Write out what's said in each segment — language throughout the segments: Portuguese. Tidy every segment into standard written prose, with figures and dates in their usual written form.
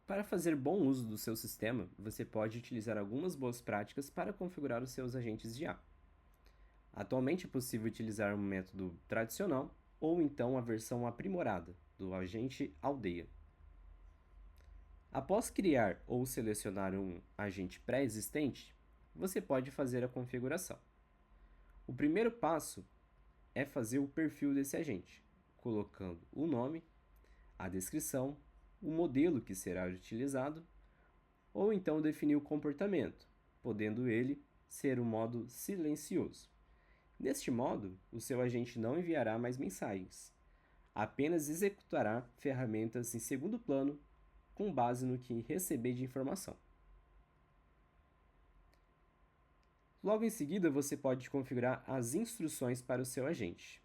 Para fazer bom uso do seu sistema, você pode utilizar algumas boas práticas para configurar os seus agentes de IA. Atualmente é possível utilizar um método tradicional ou então a versão aprimorada do agente aldeia. Após criar ou selecionar um agente pré-existente, você pode fazer a configuração. O primeiro passo é fazer o perfil desse agente, colocando o nome, a descrição, o modelo que será utilizado, ou então definir o comportamento, podendo ele ser o modo silencioso. Neste modo, o seu agente não enviará mais mensagens, apenas executará ferramentas em segundo plano com base no que receber de informação. Logo em seguida, você pode configurar as instruções para o seu agente.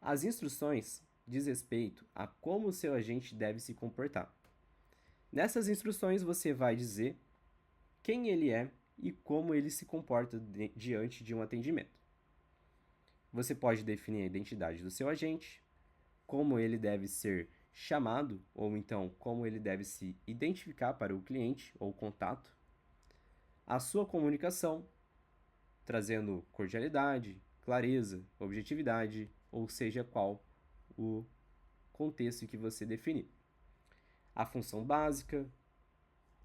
As instruções diz respeito a como o seu agente deve se comportar. Nessas instruções, você vai dizer quem ele é e como ele se comporta diante de um atendimento. Você pode definir a identidade do seu agente, como ele deve ser chamado, ou então como ele deve se identificar para o cliente ou contato, a sua comunicação, trazendo cordialidade, clareza, objetividade, ou seja qual o contexto que você definir, a função básica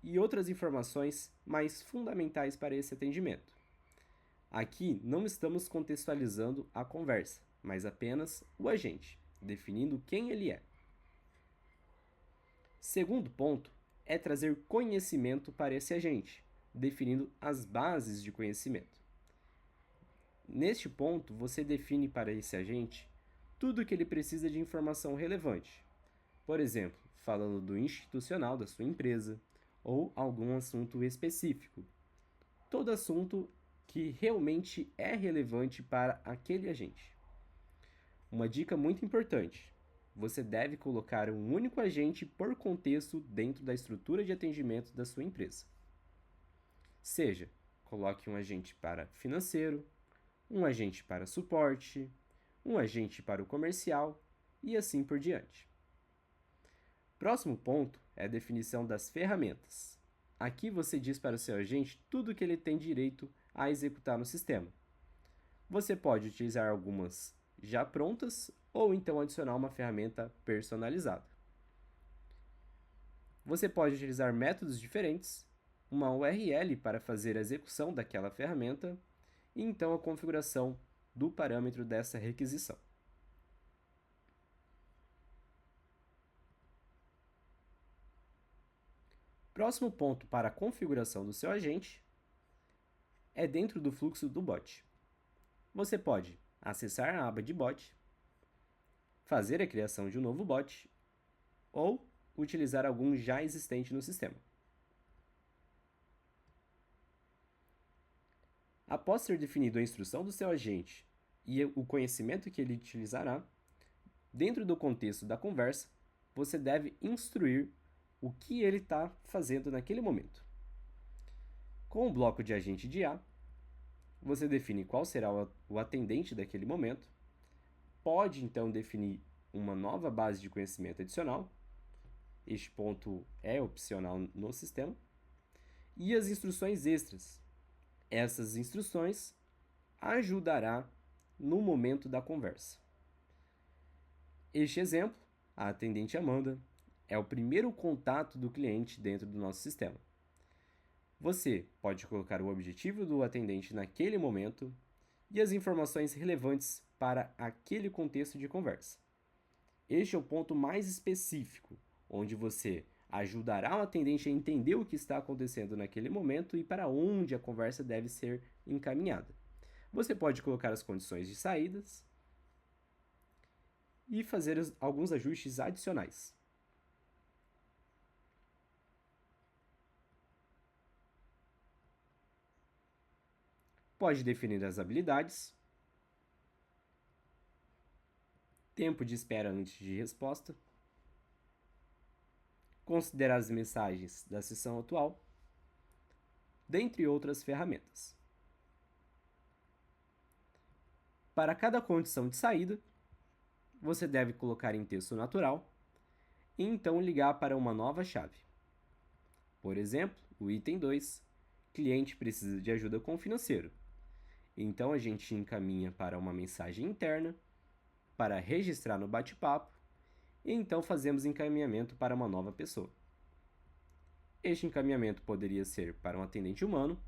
e outras informações mais fundamentais para esse atendimento. Aqui não estamos contextualizando a conversa, mas apenas o agente, definindo quem ele é. Segundo ponto é trazer conhecimento para esse agente, definindo as bases de conhecimento. Neste ponto, você define para esse agente tudo o que ele precisa de informação relevante. Por exemplo, falando do institucional da sua empresa ou algum assunto específico. Todo assunto que realmente é relevante para aquele agente. Uma dica muito importante: você deve colocar um único agente por contexto dentro da estrutura de atendimento da sua empresa. Seja, coloque um agente para financeiro, um agente para suporte, um agente para o comercial e assim por diante. Próximo ponto é a definição das ferramentas. Aqui você diz para o seu agente tudo o que ele tem direito a executar no sistema. Você pode utilizar algumas já prontas ou então adicionar uma ferramenta personalizada. Você pode utilizar métodos diferentes, uma URL para fazer a execução daquela ferramenta e então a configuração do parâmetro dessa requisição. Próximo ponto para a configuração do seu agente é dentro do fluxo do bot. Você pode acessar a aba de bot, fazer a criação de um novo bot ou utilizar algum já existente no sistema. Após ter definido a instrução do seu agente e o conhecimento que ele utilizará, dentro do contexto da conversa, você deve instruir o que ele está fazendo naquele momento. Com o bloco de agente de IA, você define qual será o atendente daquele momento, pode então definir uma nova base de conhecimento adicional, este ponto é opcional no sistema, e as instruções extras. Essas instruções ajudará no momento da conversa. Este exemplo, a atendente Amanda, é o primeiro contato do cliente dentro do nosso sistema. Você pode colocar o objetivo do atendente naquele momento e as informações relevantes para aquele contexto de conversa. Este é o ponto mais específico, onde você ajudará o atendente a entender o que está acontecendo naquele momento e para onde a conversa deve ser encaminhada. Você pode colocar as condições de saídas e fazer alguns ajustes adicionais. Pode definir as habilidades, tempo de espera antes de resposta, considerar as mensagens da sessão atual, dentre outras ferramentas. Para cada condição de saída, você deve colocar em texto natural e então ligar para uma nova chave. Por exemplo, o item 2, cliente precisa de ajuda com o financeiro. Então a gente encaminha para uma mensagem interna, para registrar no bate-papo, e então fazemos encaminhamento para uma nova pessoa. Este encaminhamento poderia ser para um atendente humano,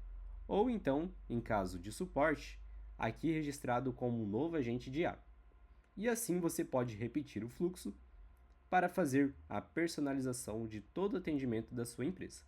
ou então, em caso de suporte, aqui registrado como um novo agente de IA. E assim você pode repetir o fluxo para fazer a personalização de todo o atendimento da sua empresa.